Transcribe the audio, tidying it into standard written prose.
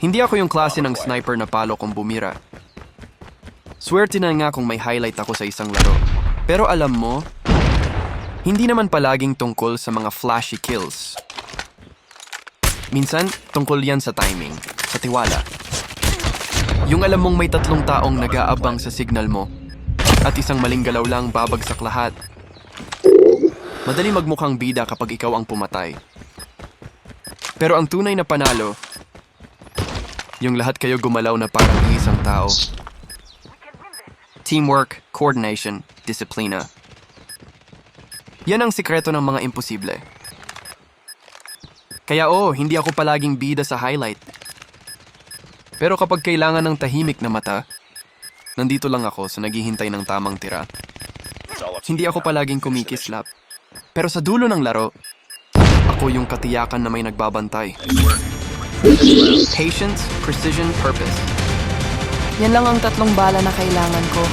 Hindi ako yung klase ng sniper na palo kung bumira. Swerte na nga kung may highlight ako sa isang laro. Pero alam mo, hindi naman palaging tungkol sa mga flashy kills. Minsan, tungkol yan sa timing, sa tiwala. Yung alam mong may 3 taong nag-aabang sa signal mo at isang maling galaw lang babagsak lahat. Madali magmukhang bida kapag ikaw ang pumatay. Pero ang tunay na panalo, yung lahat kayo gumalaw na parang isang tao. Teamwork, coordination, disiplina. Yan ang sikreto ng mga imposible. Kaya hindi ako palaging bida sa highlight. Pero kapag kailangan ng tahimik na mata, nandito lang ako sa naghihintay ng tamang tira. Hindi ako palaging kumikislap. Pero sa dulo ng laro, ako yung katiyakan na may nagbabantay. Patience, precision, purpose. Yan lang ang 3 bala na kailangan ko.